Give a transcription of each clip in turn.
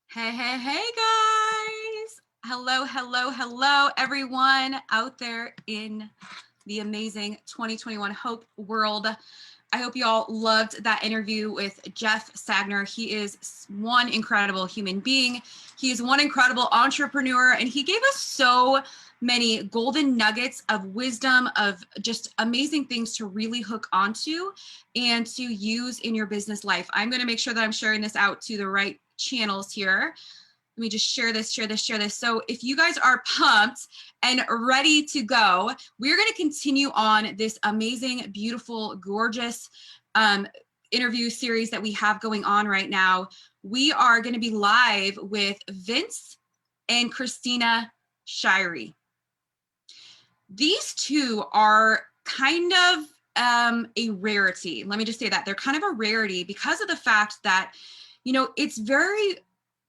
Hey, hey, hey, guys. Hello, everyone out there in the amazing 2021 Hope world. I hope you all loved that interview with Jeff Sagner. He is one incredible human being. He is one incredible entrepreneur, and he gave us so many golden nuggets of wisdom, of just amazing things to really hook onto and to use in your business life. I'm going to make sure that I'm sharing this out to the right channels here. Let me just share this. So if you guys are pumped and ready to go, we're going to continue on this amazing, beautiful, gorgeous interview series that we have going on right now. We are going to be live with Vince and Krystina Shirey. These two are kind of a rarity. Let me just say that. They're kind of a rarity because of the fact that,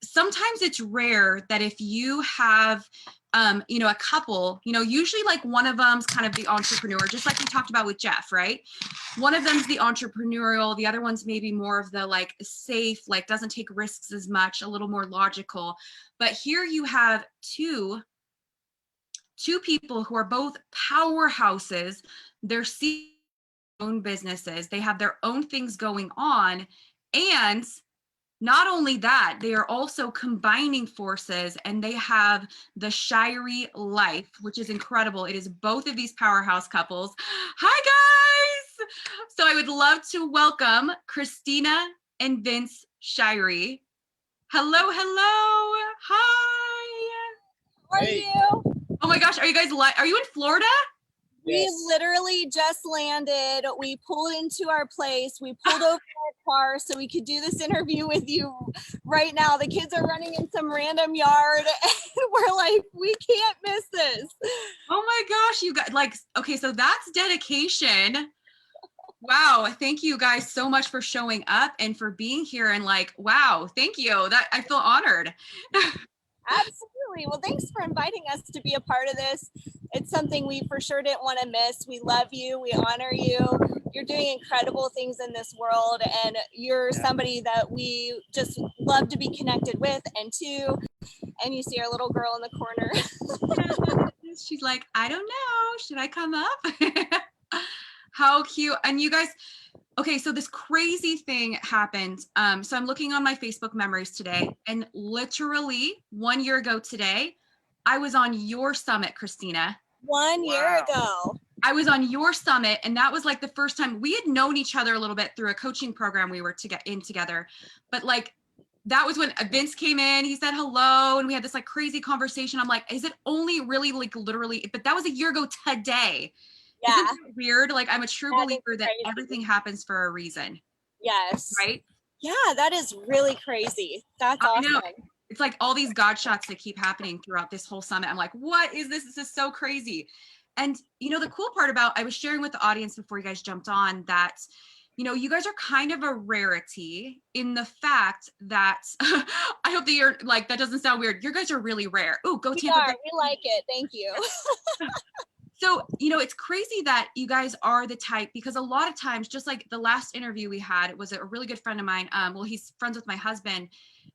sometimes it's rare that if you have, a couple, usually like one of them's kind of the entrepreneur, just like we talked about with Jeff, right? One of them's the entrepreneurial, the other one's maybe more of the like safe, like doesn't take risks as much, a little more logical. But here you have two people who are both powerhouses. They're own businesses. They have their own things going on. And not only that, they are also combining forces, and they have the Shirey life, which is incredible. It is both of these powerhouse couples. Hi, guys. So I would love to welcome Krystina and Vince Shirey. Hello. Hi. How are you? Oh my gosh, are you guys are you in Florida? We literally just landed. We pulled into our place. We pulled over our car so we could do this interview with you right now. The kids are running in some random yard and we're like, we can't miss this. Oh my gosh, you guys, like, okay, so that's dedication. Wow, thank you guys so much for showing up and for being here, and like, wow, thank you. That I feel honored. Absolutely. Well, thanks for inviting us to be a part of this. It's something we for sure didn't want to miss. We love you. We honor you. You're doing incredible things in this world, and you're somebody that we just love to be connected with and to. And you see our little girl in the corner. She's like, I don't know. Should I come up? How cute. And you guys, okay, so this crazy thing happened. So I'm looking on my Facebook memories today, and literally 1 year ago today, I was on your summit, Krystina. 1 year ago. I was on your summit, and that was like the first time we had known each other a little bit through a coaching program we were in together. But like, that was when Vince came in, he said hello, and we had this like crazy conversation. I'm like, is it only really like literally, but that was a year ago today. Yeah. Isn't that weird? Like, I'm a true believer that everything happens for a reason. Yes. Right? Yeah, that is really crazy. That's awesome. I know. It's like all these God shots that keep happening throughout this whole summit. I'm like, what is this? This is so crazy. And, the cool part about, I was sharing with the audience before you guys jumped on that, you guys are kind of a rarity in the fact that, I hope that you're like, that doesn't sound weird. You guys are really rare. Ooh, go Tampa Bay. We like it. Thank you. So, it's crazy that you guys are the type, because a lot of times, just like the last interview we had, it was a really good friend of mine. Well, he's friends with my husband,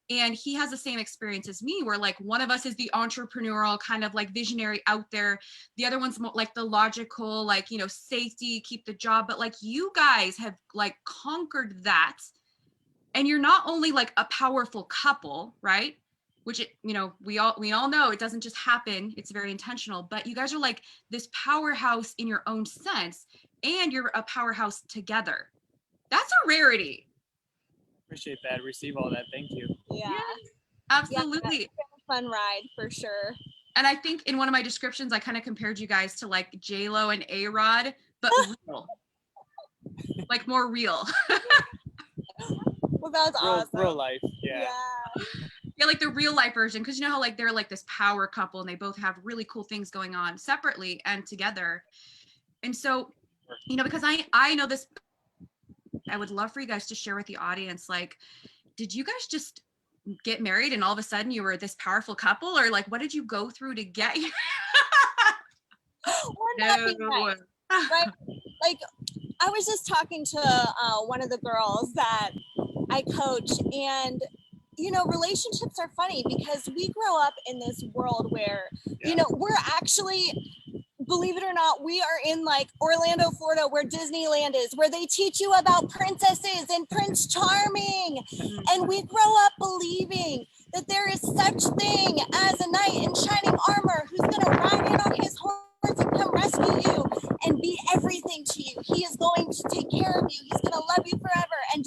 and he has the same experience as me, where like one of us is the entrepreneurial kind of like visionary out there. The other one's more like the logical, like, safety, keep the job. But like, you guys have like conquered that. And you're not only like a powerful couple, right? Which, we all know it doesn't just happen. It's very intentional, but you guys are like this powerhouse in your own sense, and you're a powerhouse together. That's a rarity. Appreciate that. Receive all that. Thank you. Yeah, yes, absolutely. Yeah, it's been a fun ride for sure. And I think in one of my descriptions, I kind of compared you guys to like J-Lo and A-Rod, but real, like more real. Well, that's awesome. Real life. Yeah. Yeah, like the real life version, because you know how like they're like this power couple, and they both have really cool things going on separately and together. And so, because I know this, I would love for you guys to share with the audience, like, did you guys just get married and all of a sudden you were this powerful couple, or like, what did you go through to get here? Nice, right? Like, I was just talking to one of the girls that I coach, and you know, relationships are funny because we grow up in this world where, you know, we're actually, believe it or not, we are in like Orlando, Florida, where Disneyland is, where they teach you about princesses and Prince Charming. And we grow up believing that there is such thing as a knight in shining armor who's going to ride in on his horse and come rescue you and be everything to you. He is going to take care of you. He's going to love you forever and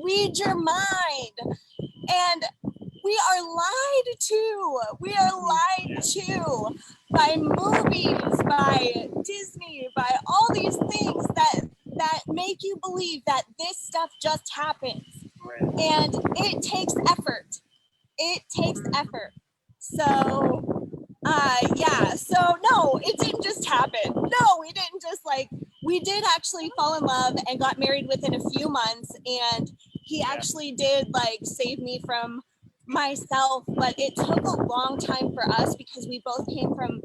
read your mind. And we are lied to. We are lied to by movies, by Disney, by all these things that make you believe that this stuff just happens. And it takes effort. It takes effort. So yeah, so no, it didn't just happen. No, we didn't just we did actually fall in love and got married within a few months, and he actually did save me from myself, but it took a long time for us because we both came from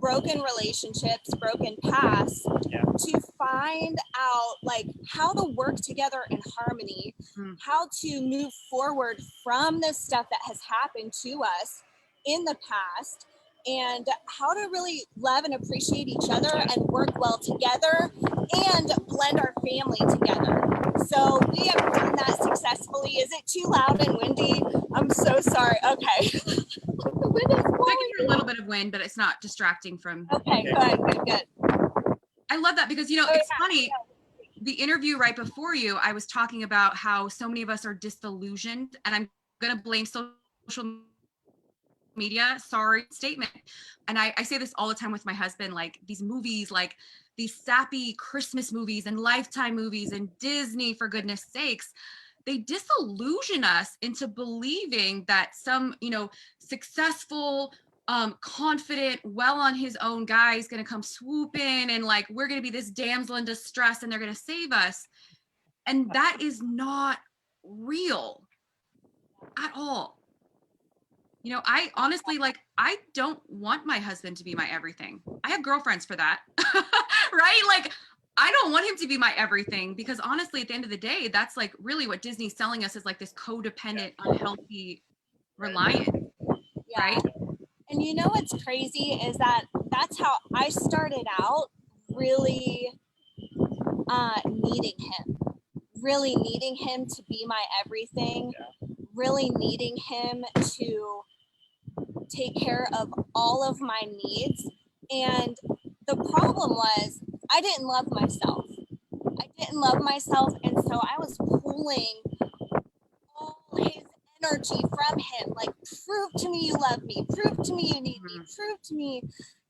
broken relationships, broken pasts, to find out how to work together in harmony, how to move forward from the stuff that has happened to us in the past, and how to really love and appreciate each other and work well together and blend our family together. So we have done that successfully. Is it too loud and windy? I'm so sorry. Okay. The wind is blowing. I can hear a little bit of wind, but it's not distracting from. Okay, good. I love that because, it's funny. The interview right before you, I was talking about how so many of us are disillusioned, and I'm going to blame social media, sorry statement. And I say this all the time with my husband, these movies, these sappy Christmas movies and Lifetime movies and Disney, for goodness sakes, they disillusion us into believing that some, successful, confident, well on his own guy is going to come swoop in and we're going to be this damsel in distress and they're going to save us. And that is not real at all. I honestly, I don't want my husband to be my everything. I have girlfriends for that, right? I don't want him to be my everything because honestly, at the end of the day, that's really what Disney's selling us is this codependent, unhealthy reliance, right? And what's crazy is that's how I started out, really needing him to be my everything, really needing him to take care of all of my needs. And the problem was I didn't love myself. And so I was pulling all his energy from him. Prove to me you love me. Prove to me you need me. Prove to me,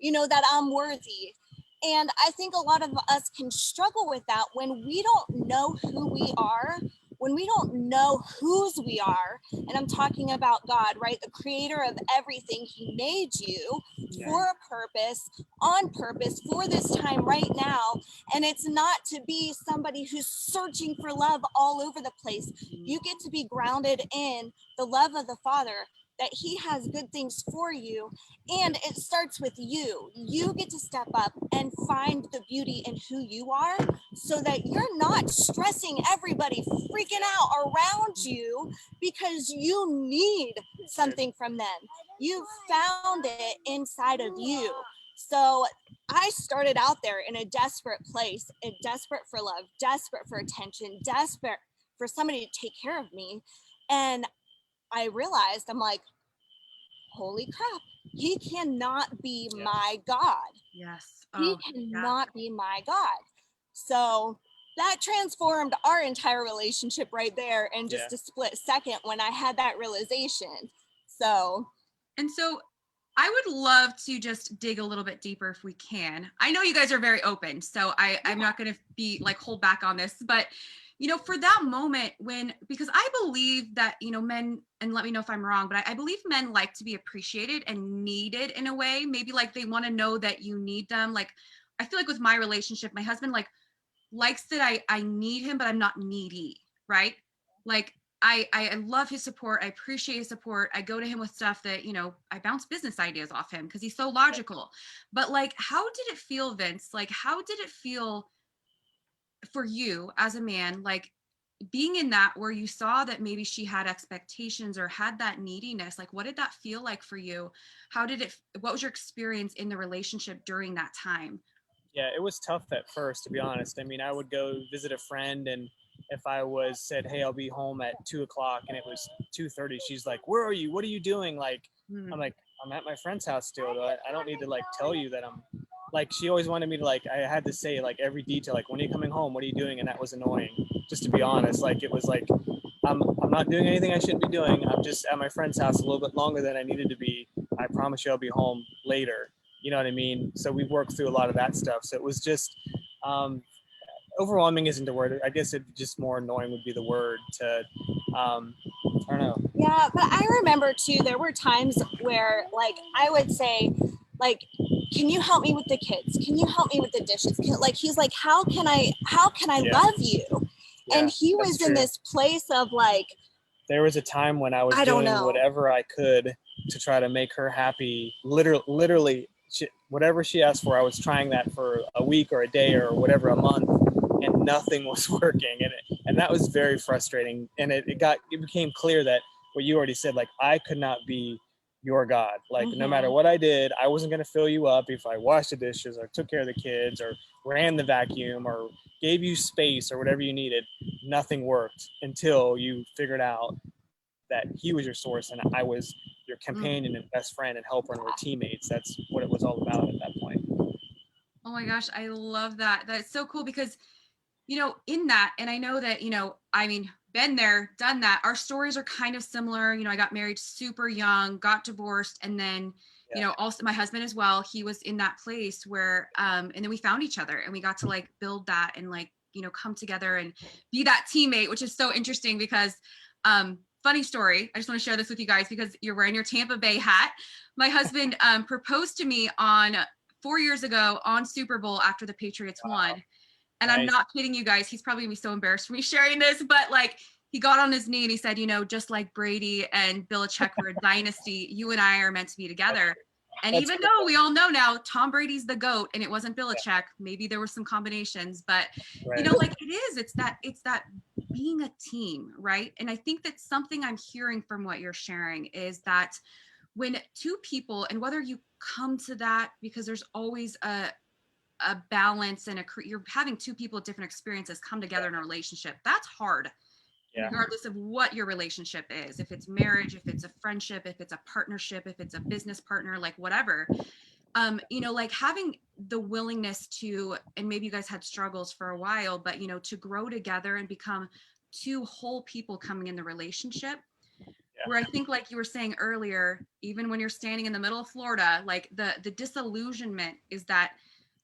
that I'm worthy. And I think a lot of us can struggle with that when we don't know who we are, when we don't know whose we are. And I'm talking about God, right? The creator of everything. He made you for a purpose, on purpose, for this time right now. And it's not to be somebody who's searching for love all over the place. You get to be grounded in the love of the Father, that he has good things for you. And it starts with you. You get to step up and find the beauty in who you are so that you're not stressing everybody freaking out around you because you need something from them. You found it inside of you. So I started out there in a desperate place, desperate for love, desperate for attention, desperate for somebody to take care of me. And I realized, I'm like, holy crap, he cannot be my God. Yes. He cannot be my God. So that transformed our entire relationship right there in just a split second when I had that realization. And so I would love to just dig a little bit deeper if we can. I know you guys are very open, so I'm not going to be hold back on this, but for that moment because I believe that, men, and let me know if I'm wrong, but I believe men like to be appreciated and needed in a way, maybe they want to know that you need them. I feel with my relationship, my husband likes that I need him, but I'm not needy, right? I love his support. I appreciate his support. I go to him with stuff that, I bounce business ideas off him because he's so logical. But how did it feel, Vince? How did it feel for you as a man, being in that where you saw that maybe she had expectations or had that neediness, like what did that feel like for you? What was your experience in the relationship during that time? Yeah, it was tough at first, to be honest. I mean, I would go visit a friend, and if I was said, "Hey, I'll be home at 2 o'clock," and it was 2:30, she's like, "Where are you? What are you doing?" Like, Hmm. I'm like, "I'm at my friend's house still. I don't need to like tell you that I'm." Like, she always wanted me to like, I had to say like every detail, like, "When are you coming home? What are you doing?" And that was annoying. Just to be honest, like it was like, I'm not doing anything I shouldn't be doing. I'm just at my friend's house a little bit longer than I needed to be. I promise you, I'll be home later. You know what I mean? So we worked through a lot of that stuff. So it was just um, overwhelming isn't the word. I guess it just more annoying would be the word to, I don't know. Yeah, but I remember too, there were times where like I would say, like, can you help me with the kids? Can you help me with the dishes? Like he's like, how can I Yeah. love you? Yeah, And he that's was true. in this place of like, There was a time when I was I don't doing know. whatever I could to try to make her happy. Literally, whatever she asked for, I was trying that for a week or a day or whatever, a month, and nothing was working. And that was very frustrating. And it became clear that what you already said, like, I could not be your God. Like, no matter what I did, I wasn't going to fill you up if I washed the dishes or took care of the kids or ran the vacuum or gave you space or whatever you needed. Nothing worked until you figured out that he was your source and I was your companion and best friend and helper and we're teammates. That's what it was all about at that point. Oh my gosh, I love that. That's so cool because, in that, and I know that, I mean, been there, done that. Our stories are kind of similar. I got married super young, got divorced, and then, also my husband as well, he was in that place where, and then we found each other and we got to like build that and like, come together and be that teammate, which is so interesting because, funny story. I just want to share this with you guys because you're wearing your Tampa Bay hat. My husband proposed to me on 4 years ago on Super Bowl after the Patriots won. And I'm not kidding you guys. He's probably gonna be so embarrassed for me sharing this, but like he got on his knee and he said, just like Brady and Belichick were a dynasty, you and I are meant to be together. And That's even cool. though we all know now Tom Brady's the GOAT and it wasn't Belichick, maybe there were some combinations, but Right. like it's that being a team, right? And I think that's something I'm hearing from what you're sharing is that when two people, and whether you come to that because there's always a balance and you're having two people with different experiences come together in a relationship, that's hard. Yeah. Regardless of what your relationship is, if it's marriage, if it's a friendship, if it's a partnership, if it's a business partner, like whatever, like having the willingness to, and maybe you guys had struggles for a while, but to grow together and become two whole people coming in the relationship. Where I think, like you were saying earlier, even when you're standing in the middle of Florida, like the disillusionment is that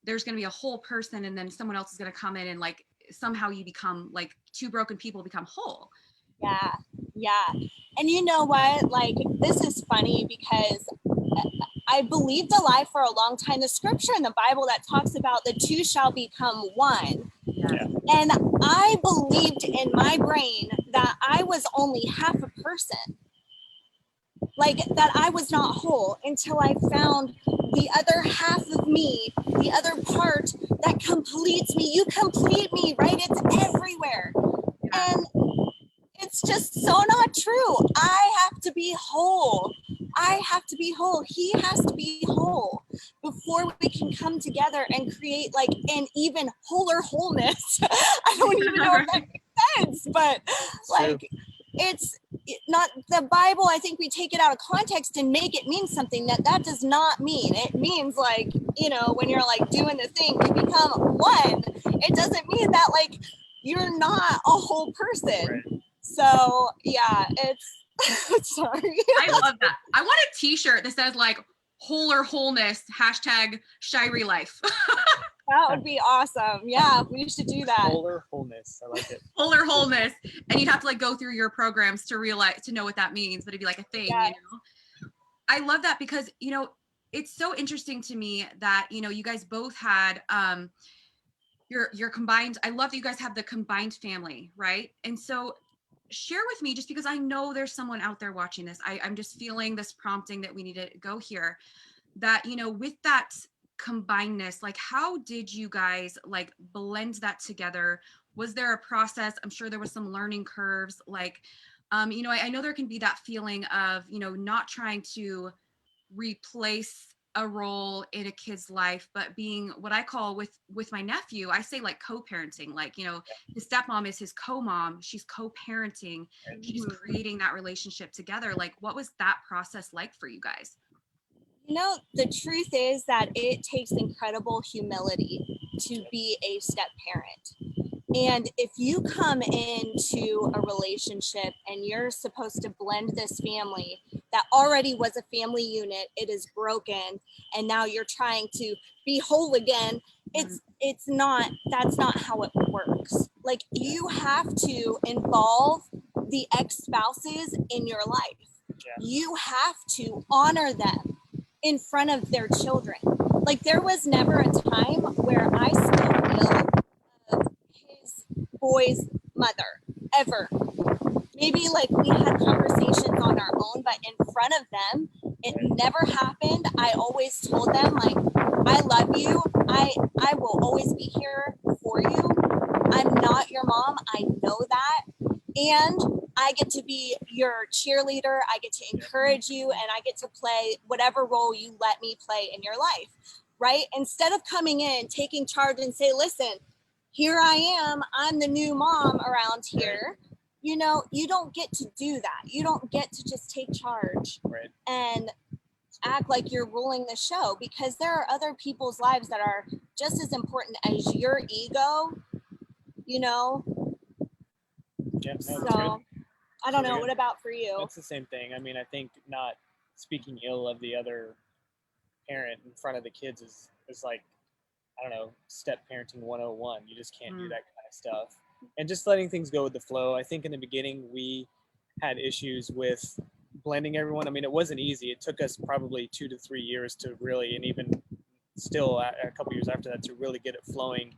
there's going to be a whole person and then someone else is going to come in and like somehow you become like two broken people become whole. Yeah. And you know what? Like, this is funny because I believed a lie for a long time. The scripture in the Bible that talks about the two shall become one. Yeah. And I believed in my brain that I was only half a person. Like that I was not whole until I found the other half of me, the other part that completes me. You complete me, right? It's everywhere. Yeah. And it's just so not true. I have to be whole. I have to be whole. He has to be whole before we can come together and create like an even wholer wholeness. I don't even know if that makes sense, but like it's not the Bible. I think we take it out of context and make it mean something that does not mean. It means like, when you're like doing the thing, you become one. It doesn't mean that like you're not a whole person. Right. So yeah, it's sorry. I love that. I want a t-shirt that says like wholer wholeness #Shirey life. That would be awesome. Yeah, we should do that. Wholer wholeness. I like it. Wholer wholeness. And you'd have to like go through your programs to know what that means, but it'd be like a thing, Yes. I love that because, it's so interesting to me that, you guys both had your combined, I love that you guys have the combined family, right? And so share with me, just because I know there's someone out there watching this, I'm just feeling this prompting that we need to go here, that, with that combinedness, like how did you guys like blend that together? Was there a process? I'm sure there was some learning curves. Like, you know, I know there can be that feeling of, you know, not trying to replace a role in a kid's life, but being what I call with my nephew, I say like co-parenting. Like, you know, his stepmom is his co-mom. She's co-parenting. She's creating that relationship together. Like, what was that process like for you guys? You know, the truth is that it takes incredible humility to be a step parent. And if you come into a relationship and you're supposed to blend this family that already was a family unit, it is broken, and now you're trying to be whole again, it's not, that's not how it works. Like, you have to involve the ex-spouses in your life. You have to honor them in front of their children. Like, there was never a time where I spoke ill of his boy's mother, ever. Maybe like we had conversations on our own, but in front of them, it never happened. I always told them, like, I love you. I will always be here for you. I'm not your mom. I know that. And I get to be your cheerleader. I get to encourage you, and I get to play whatever role you let me play in your life, right? Instead of coming in, taking charge and say, listen, here I am. I'm the new mom around here. You know, you don't get to do that. You don't get to just take charge and act like you're ruling the show, because there are other people's lives that are just as important as your ego, you know? Yeah, no, So that's good. I don't know. Really What good. about for you? It's the same thing. I mean, I think not speaking ill of the other parent in front of the kids is like, I don't know, step parenting 101. You just can't do that kind of stuff. And just letting things go with the flow. I think in the beginning we had issues with blending everyone. I mean, it wasn't easy. It took us probably 2 to 3 years to really, and even still a couple years after that, to really get it flowing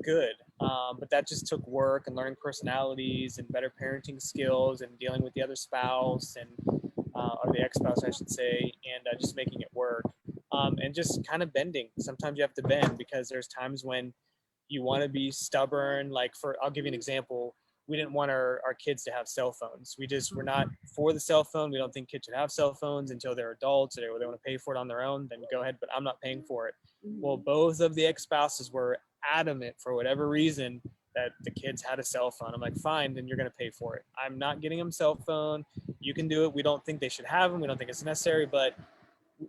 good. But that just took work and learning personalities and better parenting skills and dealing with the other spouse and or the ex-spouse, I should say, and just making it work. And just kind of bending. Sometimes you have to bend because there's times when you want to be stubborn. Like, I'll give you an example. We didn't want our kids to have cell phones. We're not for the cell phone. We don't think kids should have cell phones until they're adults or they want to pay for it on their own. Then go ahead, but I'm not paying for it. Well, both of the ex-spouses were adamant for whatever reason that the kids had a cell phone. I'm like, fine, then you're going to pay for it. I'm not getting them a cell phone. You can do it. We don't think they should have them. We don't think it's necessary, but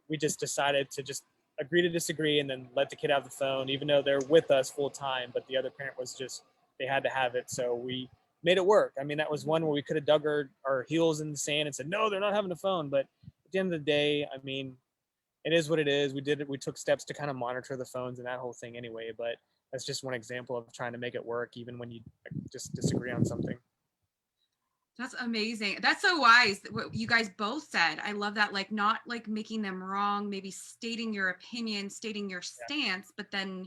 we just decided to just agree to disagree and then let the kid have the phone, even though they're with us full time. But the other parent was just, they had to have it. So we made it work. I mean, that was one where we could have dug our heels in the sand and said, no, they're not having a phone. But at the end of the day, I mean, it is what it is. We did it. We took steps to kind of monitor the phones and that whole thing anyway. But that's just one example of trying to make it work, even when you just disagree on something. That's amazing. That's so wise what you guys both said. I love that. Like, not like making them wrong, maybe stating your opinion, stating your stance, but then,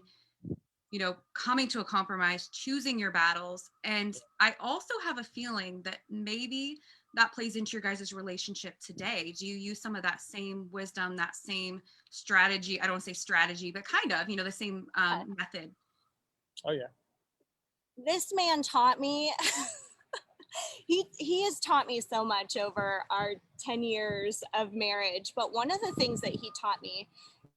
you know, coming to a compromise, choosing your battles. And I also have a feeling that maybe that plays into your guys' relationship today. Do you use some of that same wisdom, that same strategy? I don't say strategy, but kind of, you know, the same method. Oh yeah. This man taught me he has taught me so much over our 10 years of marriage. But one of the things that he taught me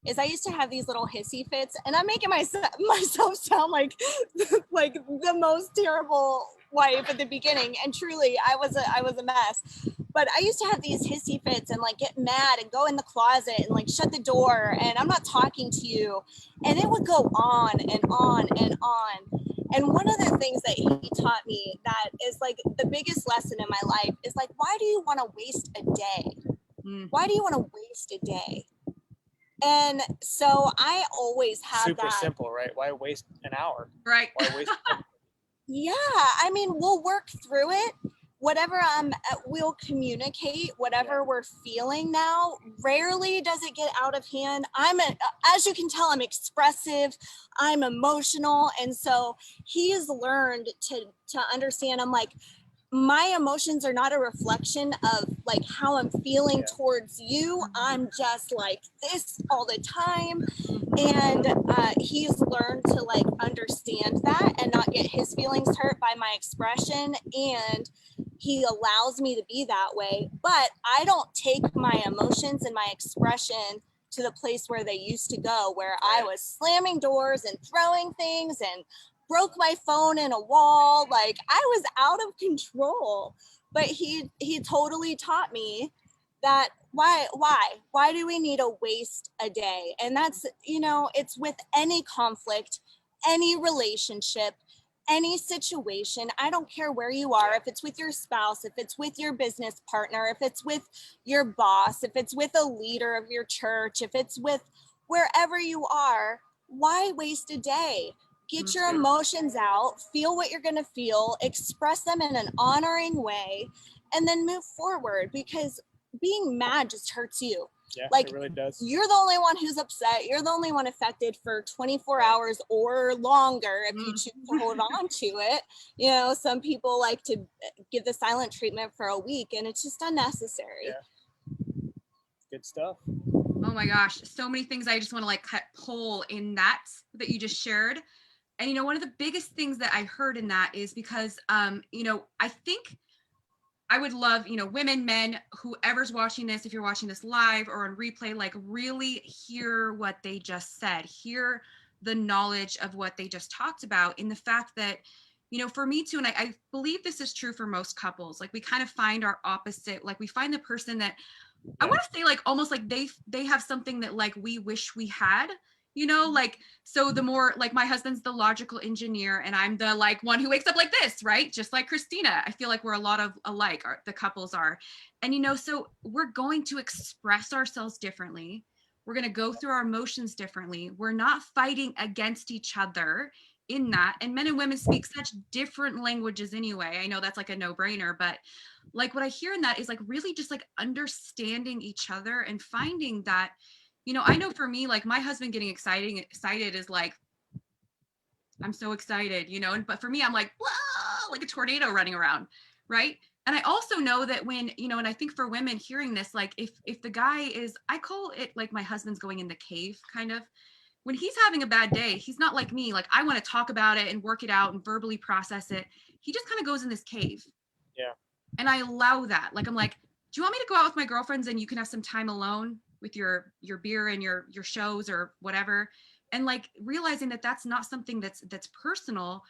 is I used to have these little hissy fits, and I'm making myself sound like the most terrible wife at the beginning. And truly, I was a mess. But I used to have these hissy fits and like get mad and go in the closet and like shut the door and I'm not talking to you. And it would go on and on and on. And one of the things that he taught me that is like the biggest lesson in my life is like, why do you want to waste a day? Why do you want to waste a day? And so I always have super that. simple, right? Why waste an hour? Right. Why waste? Yeah, I mean, we'll work through it. Whatever we'll communicate whatever we're feeling now. Rarely does it get out of hand. As you can tell, I'm expressive, I'm emotional, and so he has learned to understand. I'm like, my emotions are not a reflection of like how I'm feeling towards you. I'm just like this all the time. And he's learned to like understand that and not get his feelings hurt by my expression. And he allows me to be that way. But I don't take my emotions and my expression to the place where they used to go, where I was slamming doors and throwing things and broke my phone in a wall. Like I was out of control. But he totally taught me that why do we need to waste a day? And that's, you know, it's with any conflict, any relationship, any situation. I don't care where you are, if it's with your spouse, if it's with your business partner, if it's with your boss, if it's with a leader of your church, if it's with wherever you are. Why waste a day? Get your emotions out, feel what you're going to feel, express them in an honoring way, and then move forward, because being mad just hurts you. Yeah, like it really does. You're the only one who's upset. You're the only one affected for 24 hours or longer if you choose to hold on to it. You know, some people like to give the silent treatment for a week, and it's just unnecessary. Yeah. Good stuff. Oh my gosh, so many things I just want to like pull in that you just shared. And, you know, one of the biggest things that I heard in that is because, you know, I think I would love, you know, women, men, whoever's watching this, if you're watching this live or on replay, like really hear what they just said, hear the knowledge of what they just talked about, in the fact that, you know, for me too, and I believe this is true for most couples, like we kind of find our opposite, like we find the person that I want to say like almost like they have something that like we wish we had, you know, like, so the more like my husband's the logical engineer and I'm the like one who wakes up like this, right? Just like Krystina. I feel like we're a lot of alike, the couples are. And, you know, so we're going to express ourselves differently. We're going to go through our emotions differently. We're not fighting against each other in that. And men and women speak such different languages anyway. I know that's like a no-brainer, but like what I hear in that is like really just like understanding each other and finding that, you know, I know for me, like my husband getting excited is like, I'm so excited, you know, and but for me, I'm like, whoa, like a tornado running around, right? And I also know that when, you know, and I think for women hearing this, like if the guy is, I call it like my husband's going in the cave kind of, when he's having a bad day, he's not like me, like I want to talk about it and work it out and verbally process it. He just kind of goes in this cave. Yeah. And I allow that. Like I'm like, do you want me to go out with my girlfriends and you can have some time alone with your beer and your shows or whatever? And like realizing that that's not something that's personal.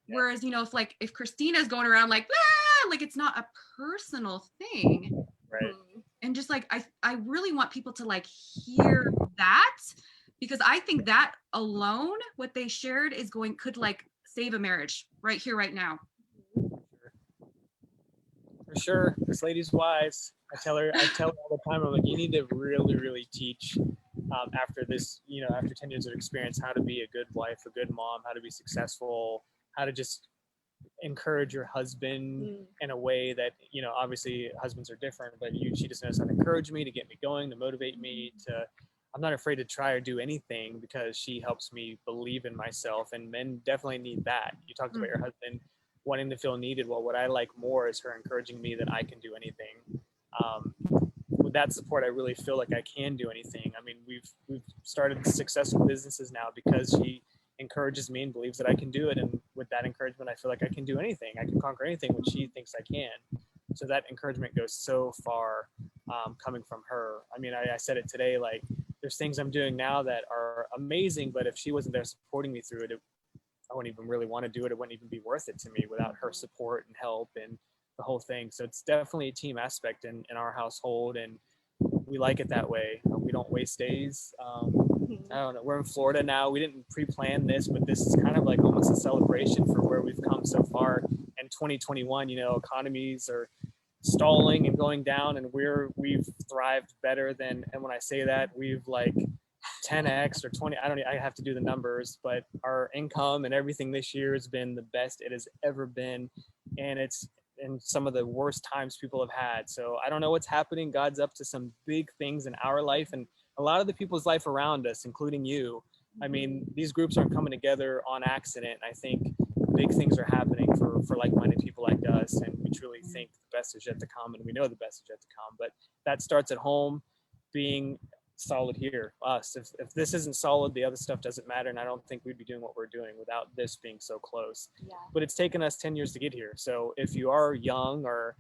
Yeah. Whereas, you know, if Krystina's going around like, ah, like it's not a personal thing. Right. And just like I really want people to like hear that, because I think that alone, what they shared could like save a marriage right here, right now. For sure. This lady's wise. I tell her all the time, I'm like, you need to really, really teach after this, you know, after 10 years of experience, how to be a good wife, a good mom, how to be successful, how to just encourage your husband in a way that, you know, obviously husbands are different, but she just knows how to encourage me, to get me going, to motivate me, I'm not afraid to try or do anything, because she helps me believe in myself. And men definitely need that. You talked about your husband wanting to feel needed. Well, what I like more is her encouraging me that I can do anything. With that support, I really feel like I can do anything. I mean, we've started successful businesses now because she encourages me and believes that I can do it. And with that encouragement, I feel like I can do anything. I can conquer anything when she thinks I can. So that encouragement goes so far, coming from her. I mean, I said it today, like there's things I'm doing now that are amazing, but if she wasn't there supporting me through it, I wouldn't even really want to do it. It wouldn't even be worth it to me without her support and help and the whole thing. So it's definitely a team aspect in our household, and we like it that way. We don't waste days. I don't know. We're in Florida now. We didn't pre-plan this, but this is kind of like almost a celebration for where we've come so far. In 2021, you know, economies are stalling and going down, and we've thrived better than. And when I say that, we've like 10x or 20. I have to do the numbers, but our income and everything this year has been the best it has ever been, and it's in some of the worst times people have had. So I don't know what's happening. God's up to some big things in our life and a lot of the people's life around us, including you. I mean, these groups aren't coming together on accident. I think big things are happening for like-minded people like us, and we truly think the best is yet to come, and we know the best is yet to come. But that starts at home, being solid here. Us, if this isn't solid, the other stuff doesn't matter, and I don't think we'd be doing what we're doing without this being so close. Yeah. But it's taken us 10 years to get here. So if you are young or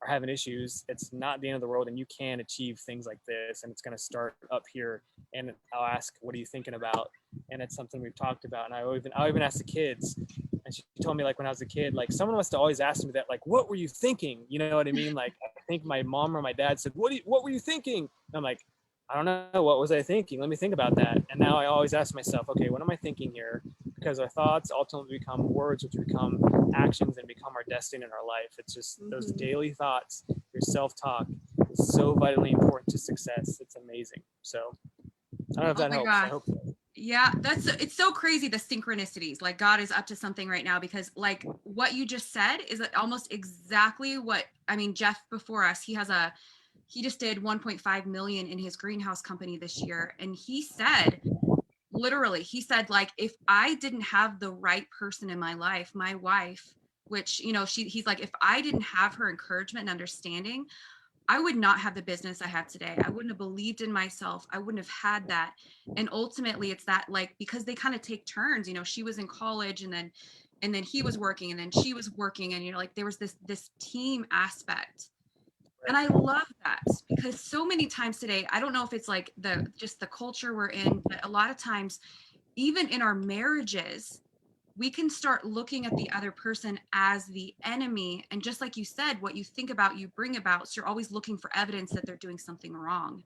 are having issues, it's not the end of the world, and you can achieve things like this, and it's going to start up here. And I'll ask, what are you thinking about? And it's something we've talked about. And I even ask the kids, and she told me, like, when I was a kid, like, someone must have always asked me that, like, what were you thinking? You know what I mean? Like, I think my mom or my dad said, what were you thinking? And I'm like, I don't know, what was I thinking? Let me think about that. And now I always ask myself, okay, what am I thinking here? Because our thoughts ultimately become words, which become actions and become our destiny in our life. It's just those daily thoughts, your self-talk is so vitally important to success. It's amazing. So I don't know if that helps. I hope so. Yeah, it's so crazy, the synchronicities. Like, God is up to something right now, because like what you just said is almost exactly what, I mean, Jeff before us, he just did 1.5 million in his greenhouse company this year. And he said, literally, he said, like, if I didn't have the right person in my life, my wife, which, you know, he's like, if I didn't have her encouragement and understanding, I would not have the business I have today. I wouldn't have believed in myself. I wouldn't have had that. And ultimately it's that, like, because they kind of take turns, you know, she was in college, and then he was working, and then she was working, and, you know, like, there was this team aspect. And I love that, because so many times today, I don't know if it's like just the culture we're in, but a lot of times, even in our marriages, we can start looking at the other person as the enemy. And just like you said, what you think about, you bring about. So you're always looking for evidence that they're doing something wrong.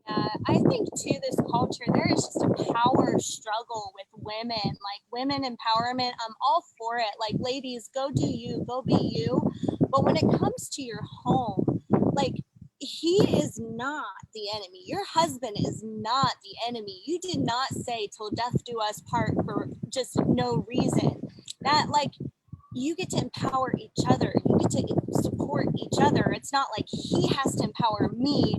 I think too, this culture, there is just a power struggle with women, like women empowerment. I'm all for it. Like, ladies, go do you, go be you. But when it comes to your home, like, he is not the enemy. Your husband is not the enemy. You did not say till death do us part for just no reason. That, like, you get to empower each other. You get to support each other. It's not like he has to empower me.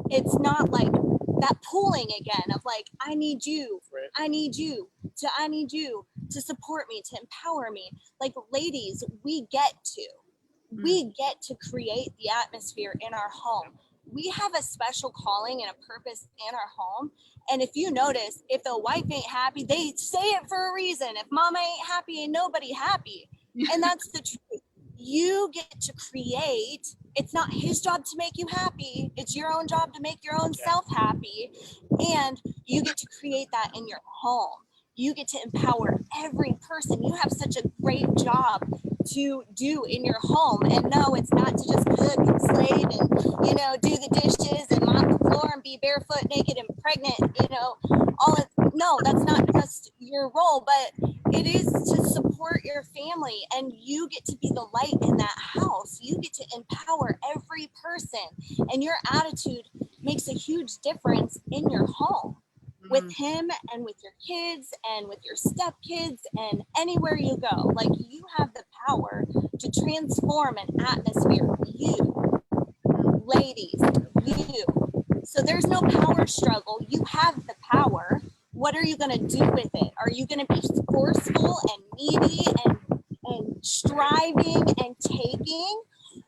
It's not like that pulling again of like, I need you, Right. I need you to support me, to empower me. Like, ladies, we get to create the atmosphere in our home. We have a special calling and a purpose in our home. And if you notice, if the wife ain't happy, they say it for a reason. If mama ain't happy, ain't nobody happy. And that's the truth. You get to create. It's not his job to make you happy. It's your own job to make your own self happy. And you get to create that in your home. You get to empower every person. You have such a great job to do in your home. And no, it's not to just cook and slave and, you know, do the dishes and mop the floor and be barefoot, naked, and pregnant, you know, no, that's not just your role, but it is to support your family, and you get to be the light in that house. You get to empower every person, and your attitude makes a huge difference in your home with him and with your kids and with your stepkids and anywhere you go. Like, you have the power to transform an atmosphere. You, ladies, you. So there's no power struggle. You have the power. What are you going to do with it? Are you going to be forceful and needy and striving and taking?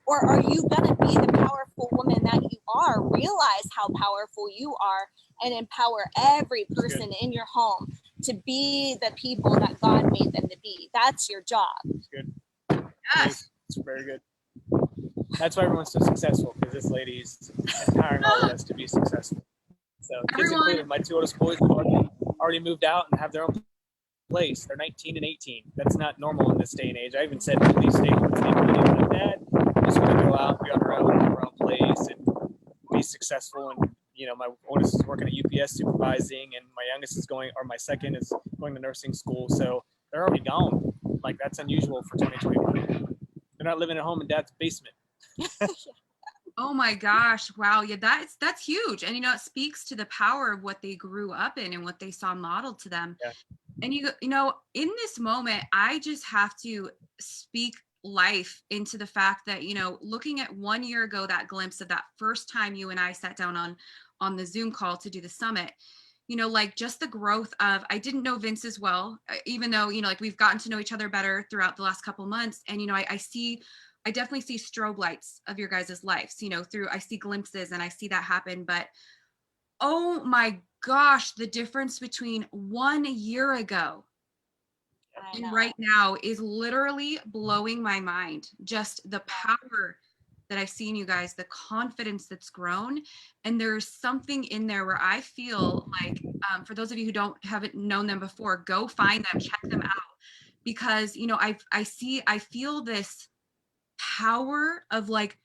Or are you going to be the powerful woman that you are? Realize how powerful you are and empower every person in your home to be the people that God made them to be. That's your job. It's good. Yes. It's very good. That's why everyone's so successful, because this lady's empowering all of us to be successful. So kids included, my two oldest boys already moved out and have their own place. They're 19 and 18. That's not normal in this day and age. I even said, please stay with me. Like, Dad, I just want to go out and be on our own, have our own place, and be successful. And, you know, my oldest is working at UPS supervising, and my youngest is my second is going to nursing school. So they're already gone. Like, that's unusual for 2021. They're not living at home in Dad's basement. Oh my gosh. Wow. Yeah, that's huge. And, you know, it speaks to the power of what they grew up in and what they saw modeled to them. Yeah. And you know, in this moment, I just have to speak life into the fact that, you know, looking at 1 year ago, that glimpse of that first time you and I sat down on the Zoom call to do the summit, you know, like just the growth of, I didn't know Vince as well, even though, you know, like we've gotten to know each other better throughout the last couple months. And, you know, I definitely see strobe lights of your guys' lives, you know, I see glimpses and I see that happen. But oh my gosh, the difference between 1 year ago and right now is literally blowing my mind. Just the power that I've seen you guys, the confidence that's grown. And there's something in there where I feel like, for those of you who haven't known them before, go find them, check them out. Because, you know, I feel this power of like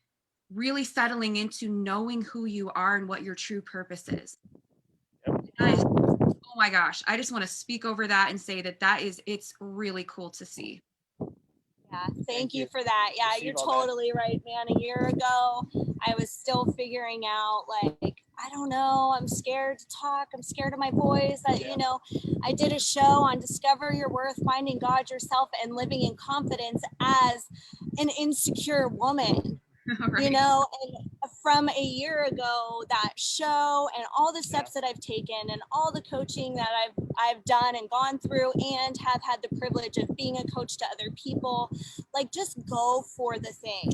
really settling into knowing who you are and what your true purpose is. Oh my gosh, I just want to speak over that and say it's really cool to see. Yeah, thank you for that. Yeah, you're totally right, man. A year ago, I was still figuring out, like, I don't know, I'm scared to talk. I'm scared of my voice. You know, I did a show on Discover Your Worth, Finding God Yourself, and Living in Confidence as an insecure woman. Right. You know, and from a year ago, that show and all the steps that I've taken and all the coaching that I've done and gone through and have had the privilege of being a coach to other people, like just go for the thing.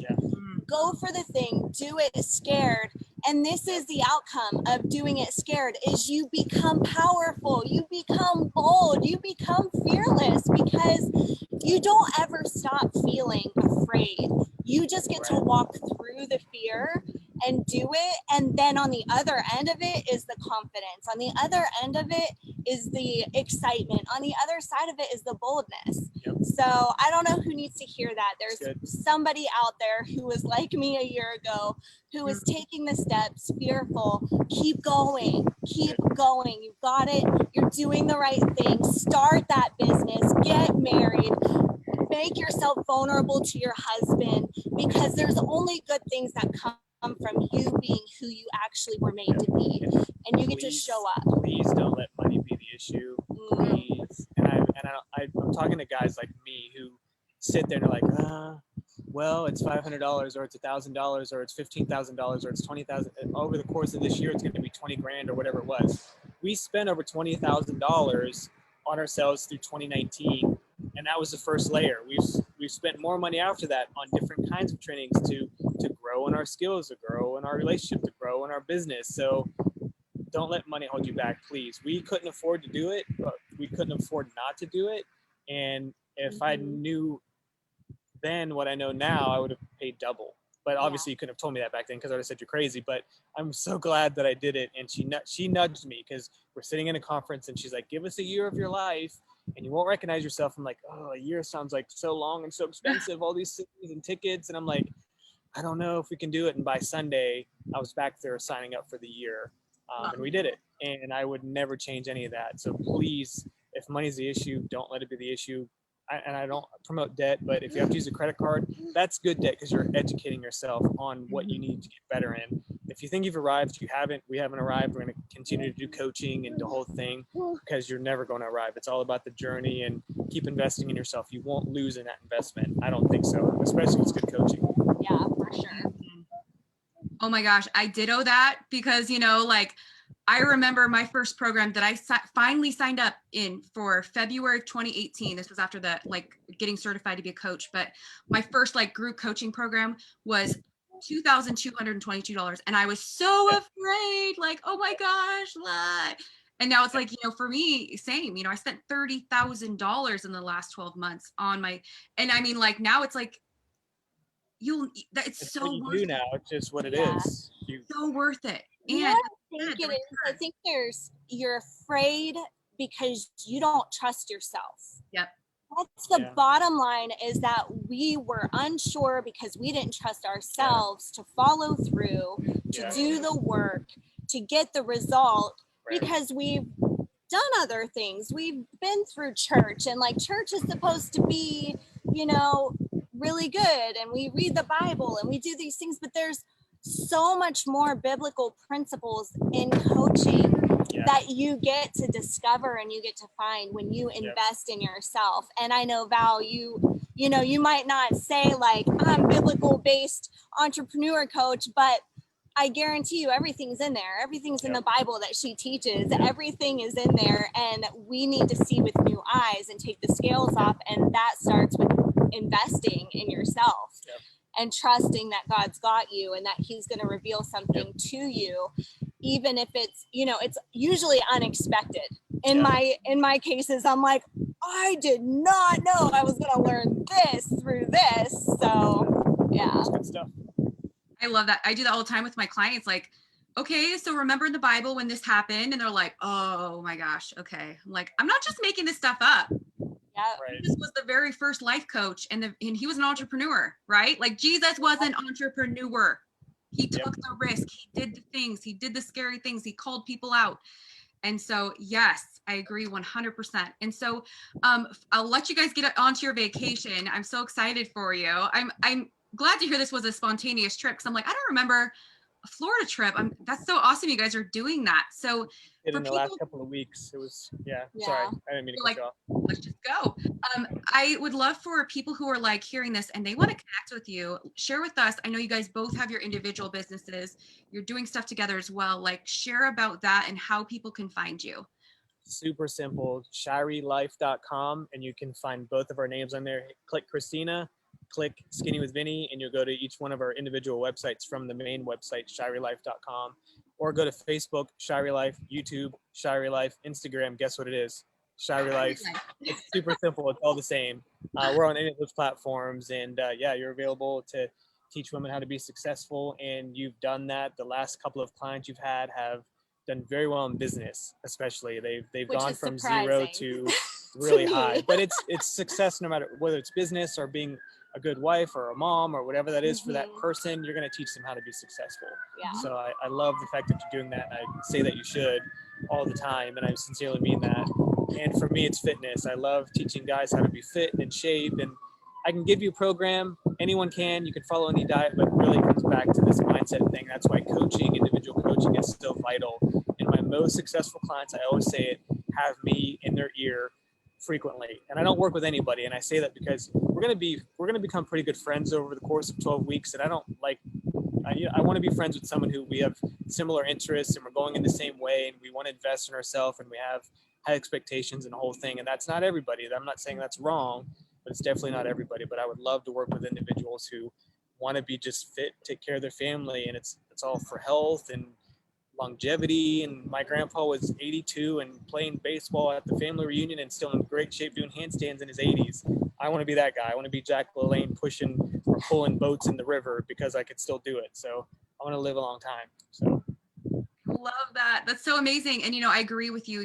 Go for the thing, do it scared. And this is the outcome of doing it scared, is you become powerful, you become bold, you become fearless, because you don't ever stop feeling afraid. You just get to walk through the fear and do it. And then on the other end of it is the confidence. On the other end of it is the excitement. On the other side of it is the boldness. So I don't know who needs to hear that. There's somebody out there who was like me a year ago, who is taking the steps, fearful. Keep going. Keep going. You got it. You're doing the right thing. Start that business. Get married. Make yourself vulnerable to your husband, because there's only good things that come from you being who you actually were made to be, and you get to show up. Please don't let money be the issue. Please. And I'm talking to guys like me who sit there and are like, well, it's $500 or it's $1,000 or it's $15,000 or it's $20,000. Over the course of this year, it's going to be 20 grand or whatever it was. We spent over $20,000 on ourselves through 2019. And that was the first layer. We've spent more money after that on different kinds of trainings to grow in our skills, to grow in our relationship, to grow in our business. So don't let money hold you back, please. We couldn't afford to do it, but we couldn't afford not to do it. And if I knew then what I know now, I would have paid double. But obviously you couldn't have told me that back then, because I would have said you're crazy. But I'm so glad that I did it. And she nudged me, because we're sitting in a conference and she's like, give us a year of your life and you won't recognize yourself. I'm like, oh, a year sounds like so long and so expensive, all these things and tickets. And I'm like, I don't know if we can do it. And by Sunday, I was back there signing up for the year. And we did it. And I would never change any of that. So please, if money's the issue, don't let it be the issue. I don't promote debt, but if you have to use a credit card, that's good debt, because you're educating yourself on what you need to get better in. If you think you've arrived, we haven't arrived. We're going to continue to do coaching and the whole thing, because you're never going to arrive. It's all about the journey, and keep investing in yourself. You won't lose in that investment. I don't think so, especially if it's good coaching. Yeah, for sure. Oh my gosh, I ditto that, because, you know, like, I remember my first program that I finally signed up in for February of 2018. This was after the, like, getting certified to be a coach. But my first, like, group coaching program was $2,222. And I was so afraid, like, oh my gosh, what? And now it's like, you know, for me, same, you know, I spent $30,000 in the last 12 months on my, and I mean, like, now it's like, it's so worth it. Now it's just what it is. So worth it. And I think you're afraid because you don't trust yourself. Yep. That's the bottom line, is that we were unsure because we didn't trust ourselves to follow through, to do the work, to get the result, because we've done other things. We've been through church, and like, church is supposed to be, you know, really good, and we read the Bible and we do these things, but there's so much more biblical principles in coaching that you get to discover and you get to find when you invest in yourself. And I know, Val, you know, you might not say like, I'm biblical based entrepreneur coach, but I guarantee you everything's in there. Everything's in the Bible that she teaches. Everything is in there, and we need to see with new eyes and take the scales off. And that starts with investing in yourself and trusting that God's got you and that he's going to reveal something to you, even if it's, you know, it's usually unexpected. In my cases, I'm like, I did not know I was going to learn this through this. So yeah. That's good stuff. I love that. I do that all the time with my clients. Like, okay, so remember in the Bible when this happened? And they're like, oh my gosh, okay. I'm like, I'm not just making this stuff up. Yeah. Right. Jesus was the very first life coach, and he was an entrepreneur, right? Like Jesus was an entrepreneur. He took the risk. He did the things. He did the scary things. He called people out. And so, yes, I agree 100%. And so I'll let you guys get onto your vacation. I'm so excited for you. I'm glad to hear this was a spontaneous trip, because I'm like, I don't remember a Florida trip. That's so awesome you guys are doing that. So In the last couple of weeks, it was, sorry, I didn't mean to cut you off. Let's just go. I would love for people who are like hearing this and they want to connect with you, share with us. I know you guys both have your individual businesses. You're doing stuff together as well. Like, share about that and how people can find you. Super simple, ShireyLife.com, and you can find both of our names on there. Click Krystina, click Skinny with Vinny, and you'll go to each one of our individual websites from the main website, ShireyLife.com, or go to Facebook, Shirey Life, YouTube, Shirey Life, Instagram. Guess what it is? Shirey Life. It's super simple. It's all the same. We're on any of those platforms, and you're available to teach women how to be successful, and you've done that. The last couple of clients you've had have done very well in business, especially. They've gone from zero to really high. But it's success no matter whether it's business or being a good wife or a mom or whatever that is for that person. You're going to teach them how to be successful. So I love the fact that you're doing that. And I say that you should all the time, and I sincerely mean that. And for me, it's fitness. I love teaching guys how to be fit and in shape, and I can give you a program. Anyone can. You can follow any diet, but it really comes back to this mindset thing. That's why coaching, individual coaching, is so vital. And my most successful clients, I always say it, have me in their ear frequently. And I don't work with anybody. And I say that because we're going to become pretty good friends over the course of 12 weeks. And I want to be friends with someone who we have similar interests and we're going in the same way and we want to invest in ourselves and we have high expectations and the whole thing. And that's not everybody. I'm not saying that's wrong, but it's definitely not everybody. But I would love to work with individuals who want to be just fit, take care of their family. And it's all for health and longevity. And my grandpa was 82 and playing baseball at the family reunion and still in great shape doing handstands in his 80s. I want to be that guy. I want to be Jack LaLanne pushing or pulling boats in the river because I could still do it. So I want to live a long time. So love that. That's so amazing. And I agree with you.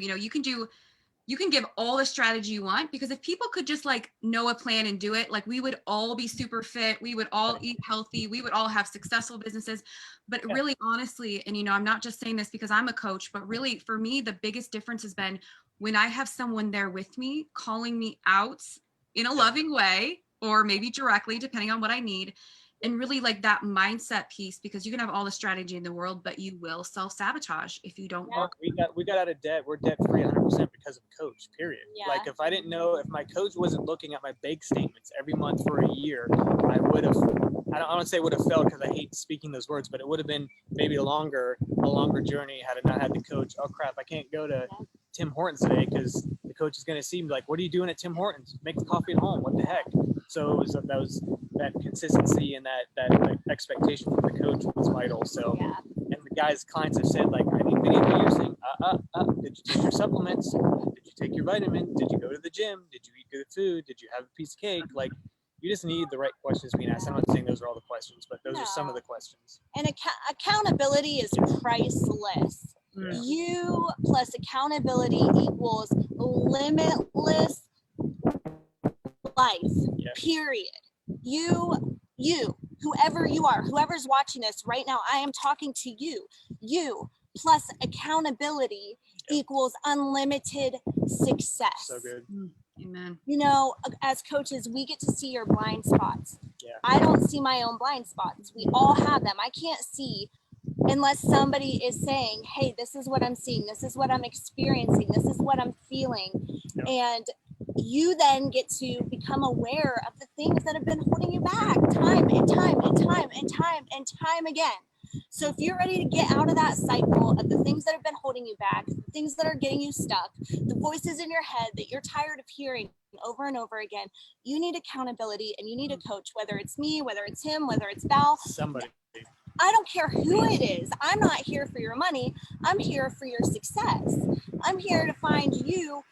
You can give all the strategy you want, because if people could just like know a plan and do it, like we would all be super fit. We would all eat healthy. We would all have successful businesses. But really, honestly, and I'm not just saying this because I'm a coach, but really for me, the biggest difference has been when I have someone there with me, calling me out in a loving way, or maybe directly, depending on what I need. And really like that mindset piece, because you can have all the strategy in the world, but you will self-sabotage if you don't work. We got out of debt. We're debt free 100% because of coach, period. Like if if my coach wasn't looking at my bank statements every month for a year, I would have, I don't say would have failed because I hate speaking those words, but it would have been maybe a longer journey had I not had the coach. Oh crap, I can't go to Tim Hortons today because the coach is going to see me like, what are you doing at Tim Hortons? Make the coffee at home. What the heck? So that consistency and that expectation from the coach was vital. So, and the guys, clients have said like, I need video of you saying, did you take your supplements? Did you take your vitamin? Did you go to the gym? Did you eat good food? Did you have a piece of cake? Like, you just need the right questions being asked. I'm not saying those are all the questions, but those are some of the questions. And accountability is priceless. You plus accountability equals limitless life, period. You, whoever you are, whoever's watching this right now, I am talking to you. You plus accountability equals unlimited success. So good. Amen. As coaches, we get to see your blind spots. I don't see my own blind spots. We all have them. I can't see unless somebody is saying, hey, this is what I'm seeing. This is what I'm experiencing. This is what I'm feeling. And you then get to become aware of the things that have been holding you back time and time and time and time and time again. So if you're ready to get out of that cycle of the things that have been holding you back, the things that are getting you stuck, the voices in your head that you're tired of hearing over and over again, you need accountability and you need a coach, whether it's me, whether it's him, whether it's Val. Somebody. I don't care who it is. I'm not here for your money. I'm here for your success. I'm here to find you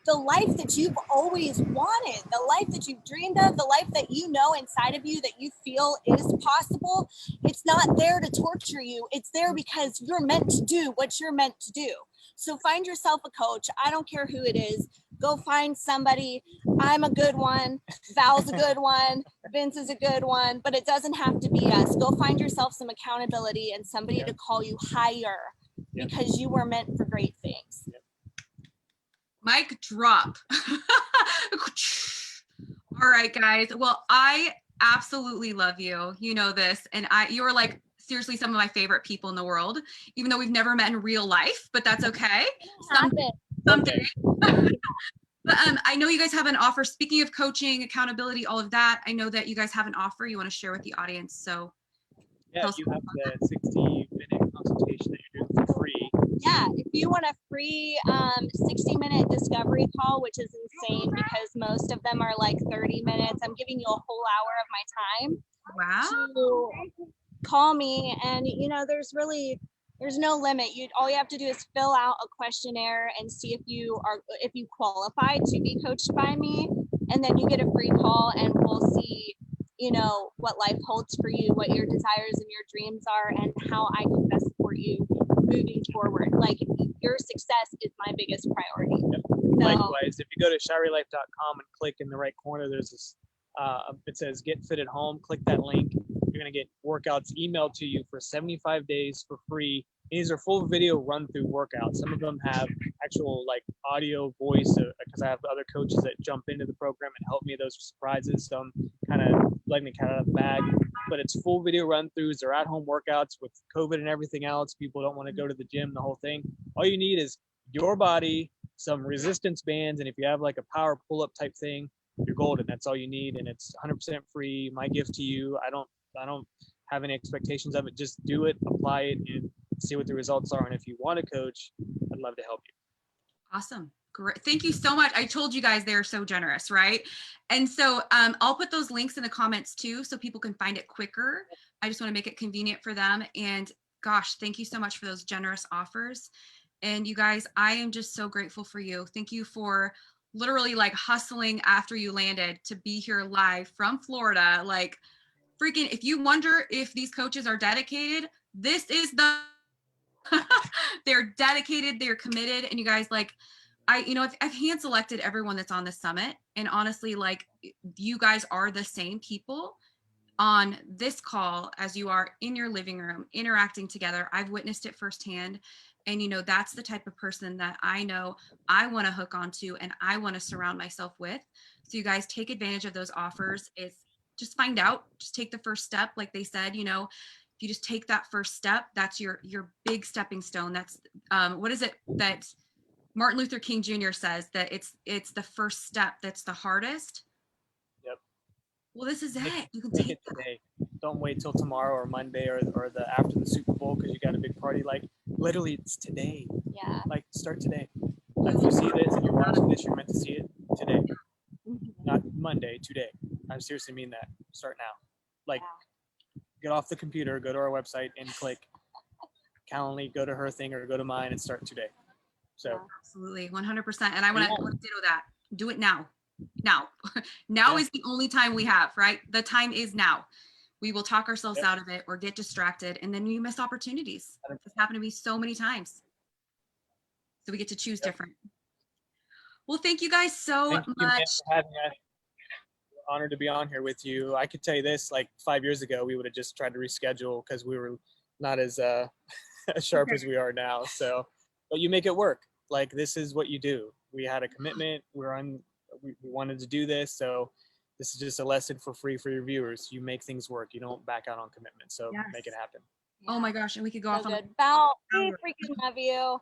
the life that you've always wanted, the life that you've dreamed of, the life that you know inside of you that you feel is possible. It's not there to torture you. It's there because you're meant to do what you're meant to do. So find yourself a coach. I don't care who it is. Go find somebody. I'm a good one. Val's a good one. Vince is a good one, but it doesn't have to be us. Go find yourself some accountability and somebody to call you higher because you were meant for great things. Mic drop. All right, guys. Well, I absolutely love you. You know this. And you're like seriously some of my favorite people in the world, even though we've never met in real life, but that's okay. Someday. But I know you guys have an offer. Speaking of coaching, accountability, all of that, I know that you guys have an offer you want to share with the audience. So yeah, you have the 60-minute consultation that you're doing for free. Yeah, if you want a free 60-minute discovery call, which is insane because most of them are like 30 minutes, I'm giving you a whole hour of my time. wow. To call me, and there's no limit. All you have to do is fill out a questionnaire and see if you qualify to be coached by me, and then you get a free call and we'll see what life holds for you, what your desires and your dreams are, and how I can best support you moving forward. Like, your success is my biggest priority. Yep. So, likewise, if you go to shireylife.com and click in the right corner, there's this it says get fit at home. Click that link. You're going to get workouts emailed to you for 75 days for free. These are full video run through workouts. Some of them have actual like audio voice because I have other coaches that jump into the program and help me with those surprises. So I'm kind of letting the cat out of the bag, but it's full video run throughs. They're at home workouts with COVID and everything else. People don't want to go to the gym, the whole thing. All you need is your body, some resistance bands. And if you have like a power pull up type thing, you're golden. That's all you need. And it's 100% free. My gift to you. I don't have any expectations of it. Just do it, apply it, and see what the results are. And if you want to coach, I'd love to help you. Awesome. Great. Thank you so much. I told you guys they're so generous, right? And so I'll put those links in the comments too, so people can find it quicker. I just want to make it convenient for them. And gosh, thank you so much for those generous offers. And you guys, I am just so grateful for you. Thank you for literally like hustling after you landed to be here live from Florida. Like, freaking, if you wonder if these coaches are dedicated, this is the they're dedicated, they're committed. And you guys, like, I've hand selected everyone that's on the summit, and honestly, like, you guys are the same people on this call as you are in your living room interacting together. I've witnessed it firsthand, and that's the type of person that I know I want to hook onto and I want to surround myself with. So you guys take advantage of those offers. It's just find out, just take the first step. Like they said, if you just take that first step, that's your big stepping stone. That's what is it that Martin Luther King Jr. says, that it's the first step that's the hardest. Yep. Well, this is it. You can take it today. Don't wait till tomorrow or Monday or the after the Super Bowl because you got a big party. Like, literally, it's today. Yeah. Like, start today. If you see this and you're watching this, you're meant to see it today, not Monday. Today. I seriously mean that. Start now. Like, get off the computer, go to our website, and click Calendly. Go to her thing or go to mine and start today. So absolutely, 100%. And I want to ditto that. Do it now. Now is the only time we have, right? The time is now. We will talk ourselves out of it or get distracted, and then you miss opportunities. It's happened to me so many times. So we get to choose different. Well, thank you guys so much. For having us. Honored to be on here with you. I could tell you this, like 5 years ago, we would have just tried to reschedule because we were not as sharp as we are now. So, but you make it work. Like, this is what you do. We had a commitment. We wanted to do this. So this is just a lesson for free for your viewers. You make things work. You don't back out on commitment. So make it happen. Oh my gosh. And we could go off on Val, we freaking love you.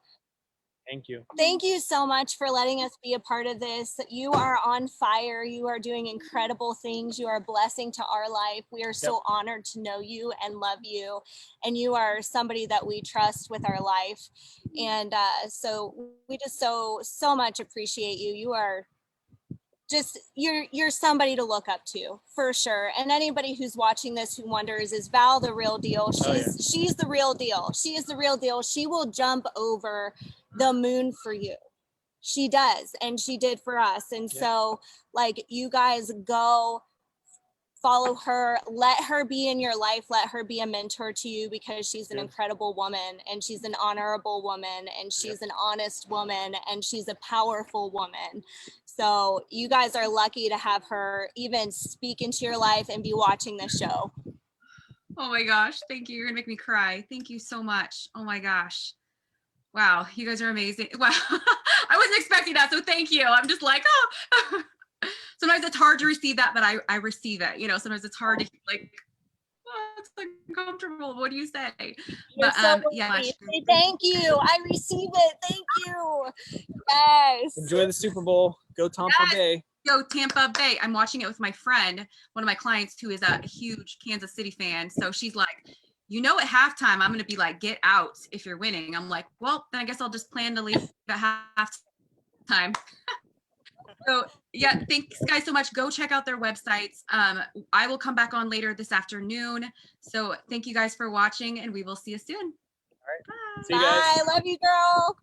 Thank you. Thank you so much for letting us be a part of this. You are on fire. You are doing incredible things. You are a blessing to our life. We are so honored to know you and love you. And you are somebody that we trust with our life. And so we just so much appreciate you. You are just, you're somebody to look up to for sure. And anybody who's watching this who wonders, is Val the real deal? She's the real deal. She is the real deal. She will jump over the moon for you. She does, and she did for us. And so, like, you guys go follow her, let her be in your life, let her be a mentor to you, because she's an incredible woman, and she's an honorable woman, and she's an honest woman, and she's a powerful woman. So you guys are lucky to have her even speak into your life and be watching this show. Oh my gosh, thank you. You're gonna make me cry. Thank you so much. Oh my gosh. Wow, you guys are amazing. Wow, I wasn't expecting that, so thank you. I'm just like, oh. Sometimes it's hard to receive that, but I receive it. You know, sometimes it's hard to like, oh, it's uncomfortable. What do you say? You're But so yeah. thank you. I receive it. Thank you. Yes. Enjoy the Super Bowl. Go Tampa Bay. Go Tampa Bay. I'm watching it with my friend, one of my clients who is a huge Kansas City fan. So she's like, you know, at halftime, I'm going to be like, get out if you're winning. I'm like, well, then I guess I'll just plan to leave at halftime. So yeah, thanks guys so much. Go check out their websites. I will come back on later this afternoon. So thank you guys for watching, and we will see you soon. All right. Bye. See you guys. Bye. Love you, girl.